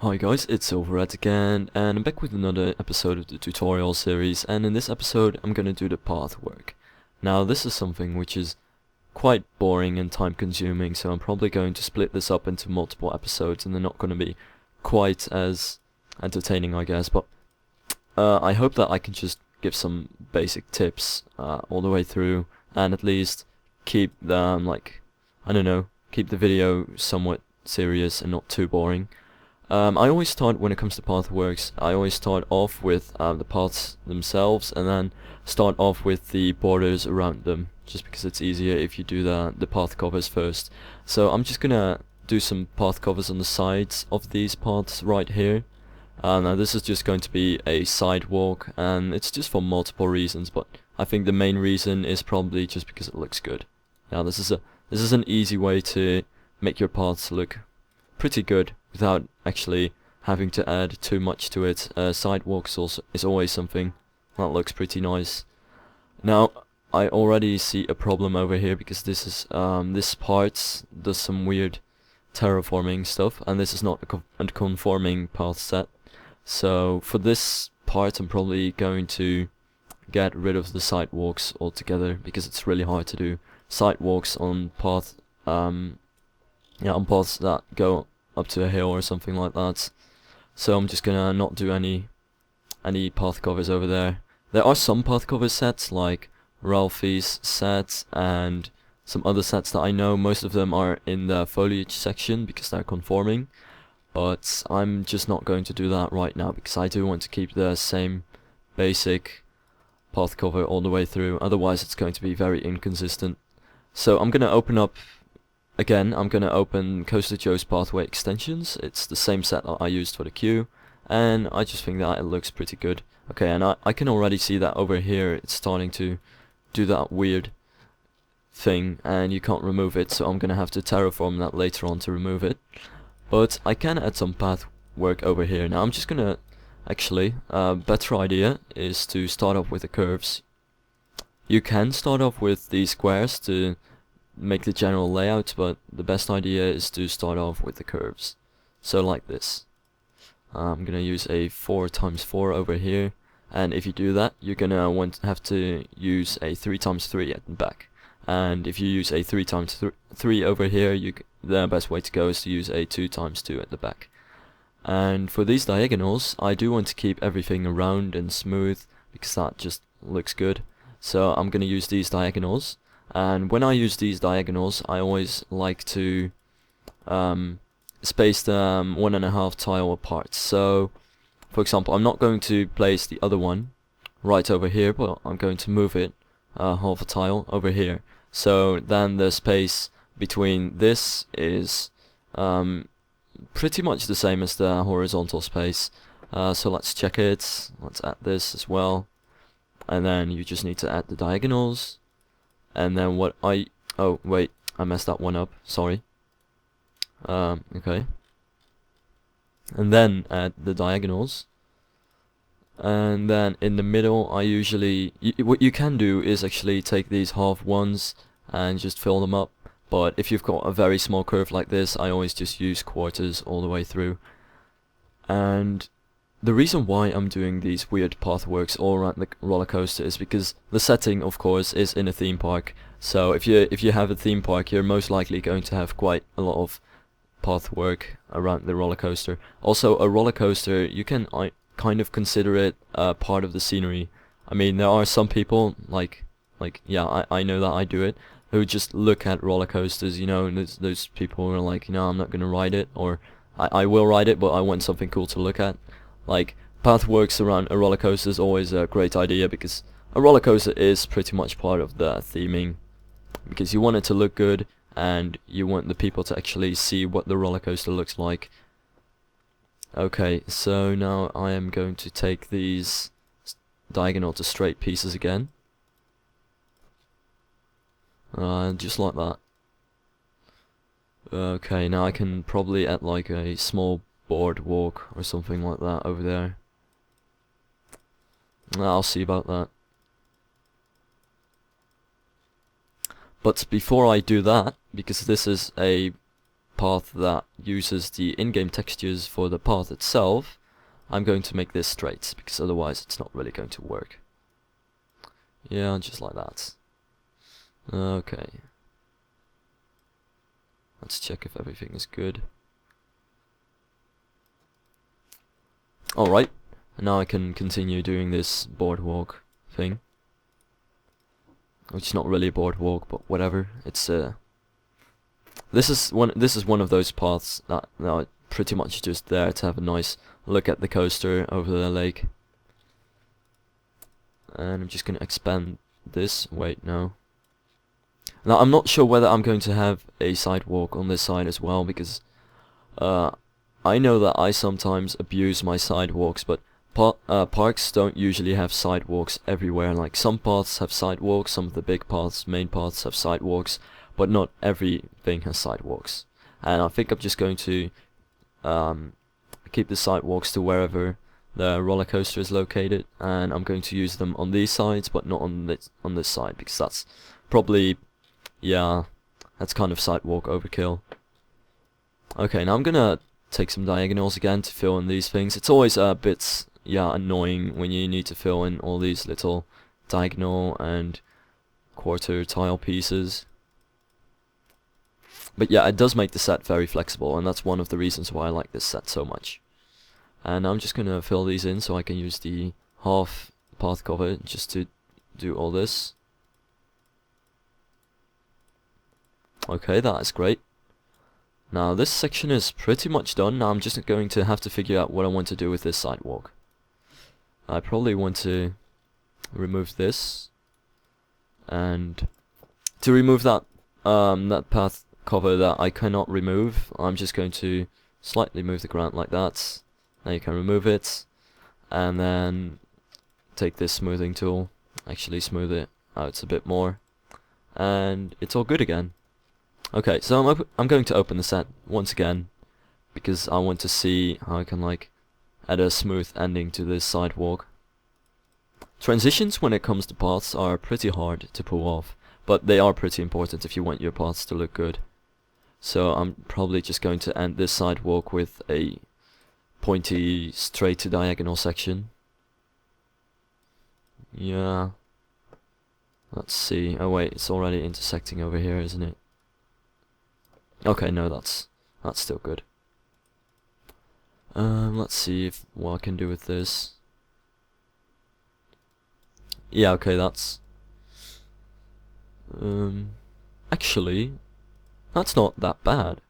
Hi guys, it's Silvarret again, and I'm back with another episode of the tutorial series, and in this episode I'm gonna do the path work. Now this is something which is quite boring and time consuming, so I'm probably going to split this up into multiple episodes and they're not gonna be quite as entertaining, I guess, but I hope that I can just give some basic tips all the way through, and at least keep them, I don't know, keep the video somewhat serious and not too boring. I always start, when it comes to pathworks, I always start off with the paths themselves and then start off with the borders around them, just because it's easier if you do the path covers first. So I'm just gonna do some path covers on the sides of these paths right here. Now this is just going to be a sidewalk, and it's just for multiple reasons, but I think the main reason is probably just because it looks good. Now this is an easy way to make your paths look pretty good without actually having to add too much to it. Sidewalks also is always something that looks pretty nice. Now I already see a problem over here because this part does some weird terraforming stuff, and this is not a conforming path set. So for this part I'm probably going to get rid of the sidewalks altogether, because it's really hard to do sidewalks on paths that go up to a hill or something like that. So I'm just gonna not do any path covers over there. There are some path cover sets like Ralphie's set and some other sets that I know. Most of them are in the foliage section because they're conforming, but I'm just not going to do that right now because I do want to keep the same basic path cover all the way through, otherwise it's going to be very inconsistent. So I'm gonna open up again, I'm gonna open Coasterjoe's pathway extensions. It's the same set that I used for the queue, and I just think that it looks pretty good. Okay, and I can already see that over here it's starting to do that weird thing, and you can't remove it, so I'm gonna have to terraform that later on to remove it. But I can add some path work over here. Now I'm just gonna, actually, better idea is to start off with the curves. You can start off with these squares to make the general layout, but the best idea is to start off with the curves. So like this. I'm gonna use a 4x4 over here, and if you do that, you're gonna have to use a 3x3 at the back. And if you use a 3x3 over here, the best way to go is to use a 2x2 at the back. And for these diagonals, I do want to keep everything round and smooth because that just looks good. So I'm gonna use these diagonals. And when I use these diagonals, I always like to space them 1.5 tile apart. So, for example, I'm not going to place the other one right over here, but I'm going to move it half a tile over here. So then the space between this is pretty much the same as the horizontal space. So let's check it. Let's add this as well. And then you just need to add the diagonals. And then oh wait, I messed that one up, sorry. Okay. And then add the diagonals. And then in the middle, I usually, what you can do is actually take these half ones and just fill them up. But if you've got a very small curve like this, I always just use quarters all the way through. And the reason why I'm doing these weird pathworks all around the roller coaster is because the setting, of course, is in a theme park. So if you have a theme park, you're most likely going to have quite a lot of pathwork around the roller coaster. Also, a roller coaster, you can kind of consider it part of the scenery. I mean, there are some people yeah, I know that I do it, who just look at roller coasters, you know, and those people who are like, you know, I'm not gonna ride it, or I will ride it, but I want something cool to look at. Like, pathworks around a roller coaster is always a great idea, because a roller coaster is pretty much part of the theming, because you want it to look good and you want the people to actually see what the roller coaster looks like. Okay, so now I am going to take these diagonal to straight pieces again, just like that. Okay, now I can probably add like a small boardwalk or something like that over there. I'll see about that. But before I do that, because this is a path that uses the in-game textures for the path itself, I'm going to make this straight, because otherwise it's not really going to work. Yeah, just like that. Okay. Let's check if everything is good. Alright, now I can continue doing this boardwalk thing. Which is not really a boardwalk, but whatever. It's this is one of those paths that are pretty much just there to have a nice look at the coaster over the lake. And I'm just gonna expand this. Wait, no. Now I'm not sure whether I'm going to have a sidewalk on this side as well, because I know that I sometimes abuse my sidewalks, but parks don't usually have sidewalks everywhere. Like, some paths have sidewalks, some of the big paths, main paths have sidewalks, but not everything has sidewalks. And I think I'm just going to keep the sidewalks to wherever the roller coaster is located, and I'm going to use them on these sides, but not on this side, because that's probably, yeah, that's kind of sidewalk overkill. Okay, now I'm gonna take some diagonals again to fill in these things. It's always a bit, yeah, annoying when you need to fill in all these little diagonal and quarter tile pieces. But yeah, it does make the set very flexible, and that's one of the reasons why I like this set so much. And I'm just gonna fill these in so I can use the half path cover just to do all this. Okay, that is great. Now this section is pretty much done. Now I'm just going to have to figure out what I want to do with this sidewalk. I probably want to remove this, and to remove that that path cover that I cannot remove, I'm just going to slightly move the ground like that. Now you can remove it, and then take this smoothing tool, actually smooth it out a bit more, and it's all good again. Okay, so I'm going to open the set once again, because I want to see how I can, like, add a smooth ending to this sidewalk. Transitions when it comes to paths are pretty hard to pull off, but they are pretty important if you want your paths to look good. So I'm probably just going to end this sidewalk with a pointy straight to diagonal section. Yeah. Let's see. Oh wait, it's already intersecting over here, isn't it? Okay, no, that's still good. Let's see what I can do with this. Yeah, okay, that's actually, that's not that bad.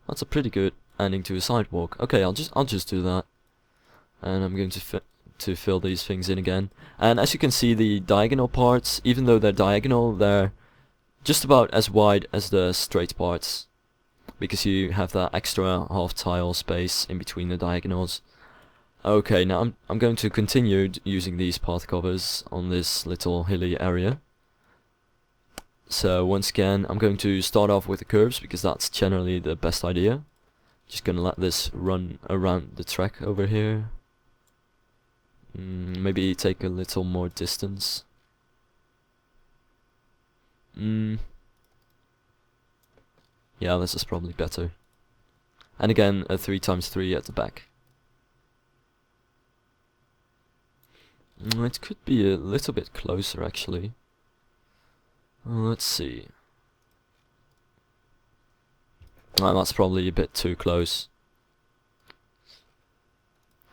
That's a pretty good ending to a sidewalk. Okay, I'll just do that, and I'm going to fill these things in again. And as you can see, the diagonal parts, even though they're diagonal, they're just about as wide as the straight parts, because you have that extra half tile space in between the diagonals. Okay, now I'm going to continue using these path covers on this little hilly area. So once again, I'm going to start off with the curves, because that's generally the best idea. Just gonna let this run around the track over here. Maybe take a little more distance. Yeah, this is probably better. And again, a 3x3 at the back. It could be a little bit closer, actually. Let's see. That's probably a bit too close.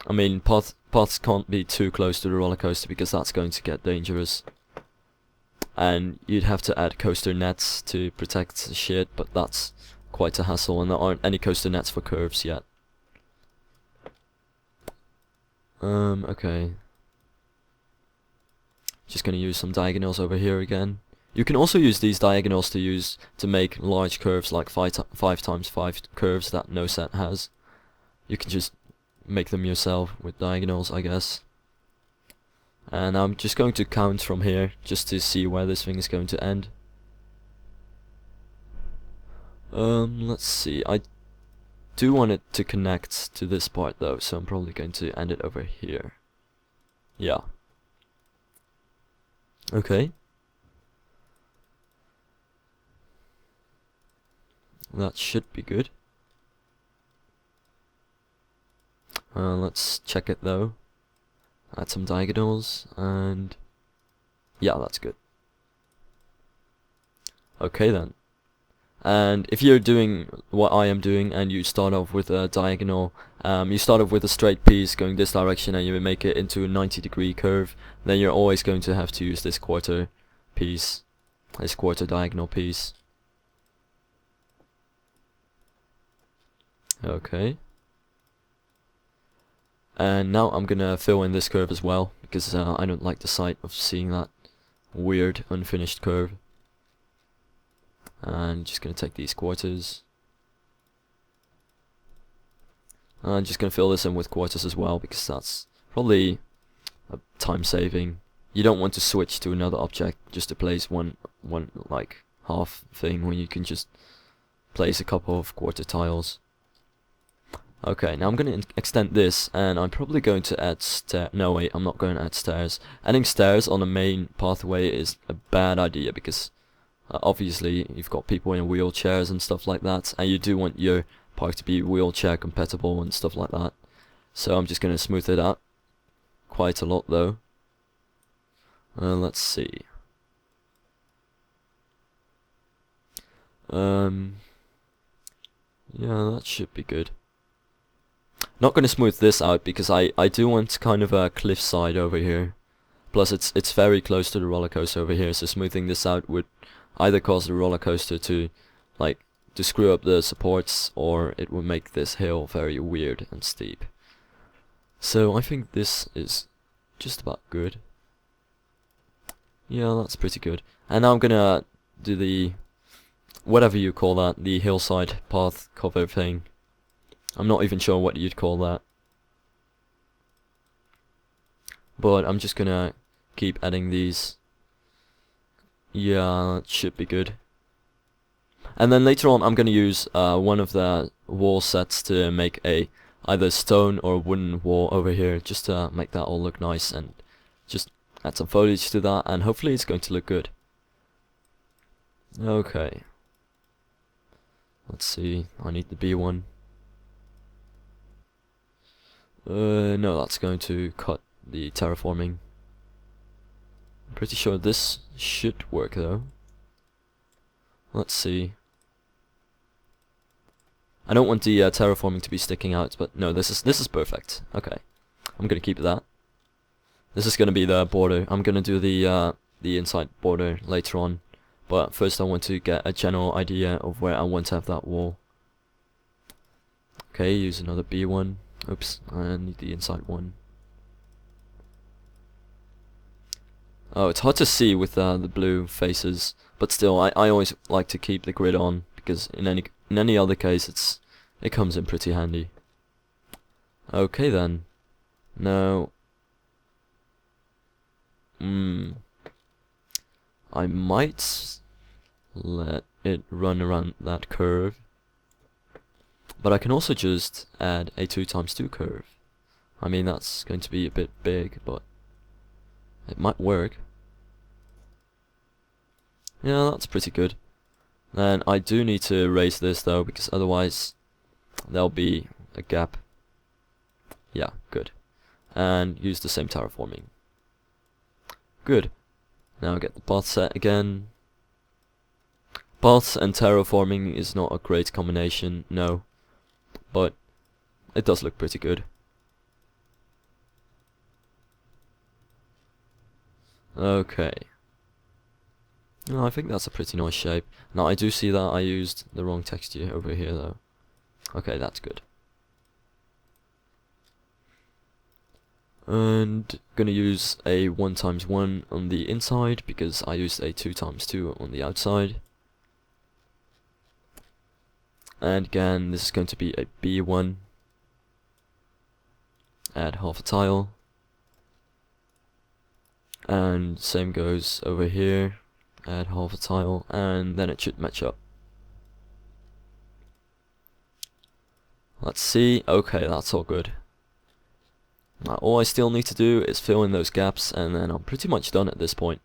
I mean, paths can't be too close to the roller coaster, because that's going to get dangerous. And you'd have to add coaster nets to protect the shit, but that's quite a hassle, and there aren't any coaster nets for curves yet. Okay. Just gonna use some diagonals over here again. You can also use these diagonals to make large curves, like 5x5 curves that no set has. You can just make them yourself with diagonals, I guess. And I'm just going to count from here, just to see where this thing is going to end. Let's see, I do want it to connect to this part though, so I'm probably going to end it over here. Yeah. Okay. That should be good. Let's check it though. Add some diagonals, and yeah, that's good. Okay then. And if you're doing what I am doing and you start off with a diagonal, you start off with a straight piece going this direction and you make it into a 90-degree curve, then you're always going to have to use this quarter piece, this quarter diagonal piece. Okay. And now I'm gonna fill in this curve as well, because I don't like the sight of seeing that weird unfinished curve. And just gonna take these quarters. I'm just gonna fill this in with quarters as well, because that's probably time saving. You don't want to switch to another object just to place one like half thing when you can just place a couple of quarter tiles. Okay, now I'm going to extend this, and I'm probably going to add no wait, I'm not going to add stairs. Adding stairs on the main pathway is a bad idea, because obviously you've got people in wheelchairs and stuff like that, and you do want your park to be wheelchair compatible and stuff like that. So I'm just going to smooth it out quite a lot though. Let's see. Yeah, that should be good. Not going to smooth this out because I do want kind of a cliffside over here. Plus it's very close to the roller coaster over here, so smoothing this out would either cause the roller coaster to screw up the supports, or it would make this hill very weird and steep. So I think this is just about good. Yeah, that's pretty good. And now I'm gonna do the whatever you call that, the hillside path cover thing. I'm not even sure what you'd call that. But I'm just gonna keep adding these. Yeah, that should be good. And then later on I'm gonna use one of the wall sets to make a either stone or wooden wall over here, just to make that all look nice, and just add some foliage to that, and hopefully it's going to look good. Okay. Let's see, I need the B one. No, that's going to cut the terraforming. I'm pretty sure this should work though. Let's see. I don't want the terraforming to be sticking out, but no, this is perfect. Okay, I'm gonna keep that. This is gonna be the border. I'm gonna do the inside border later on, but first I want to get a general idea of where I want to have that wall. Okay, use another B1. Oops, I need the inside one. Oh, it's hard to see with the blue faces, but still, I always like to keep the grid on, because in any other case it comes in pretty handy. Okay then. Now I might let it run around that curve, but I can also just add a 2x2 curve. I mean, that's going to be a bit big, but it might work. Yeah, that's pretty good. Then I do need to raise this though, because otherwise there'll be a gap. Yeah, good. And use the same terraforming. Good. Now get the path set again. Paths and terraforming is not a great combination, no. But it does look pretty good. Okay. No, I think that's a pretty nice shape. Now I do see that I used the wrong texture over here though. Okay, that's good. And gonna use a 1x1 on the inside because I used a 2x2 on the outside. And again, this is going to be a B1. Add half a tile. And same goes over here. Add half a tile, and then it should match up. Let's see. Okay, that's all good. Now all I still need to do is fill in those gaps, and then I'm pretty much done at this point.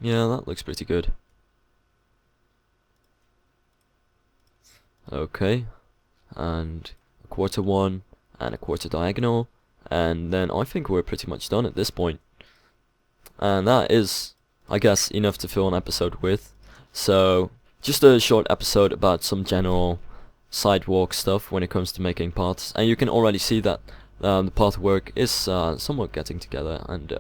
Yeah, that looks pretty good. Okay, and quarter one and a quarter diagonal, and then I think we're pretty much done at this point. And that is, I guess, enough to fill an episode with. So just a short episode about some general sidewalk stuff when it comes to making paths, and you can already see that the pathwork is somewhat getting together, and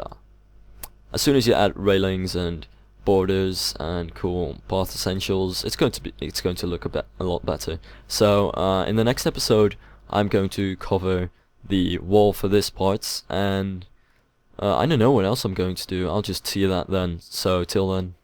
as soon as you add railings and borders and cool path essentials, it's going to look a lot better. So in the next episode I'm going to cover the wall for this part, and I don't know what else I'm going to do. I'll just see that then. So till then,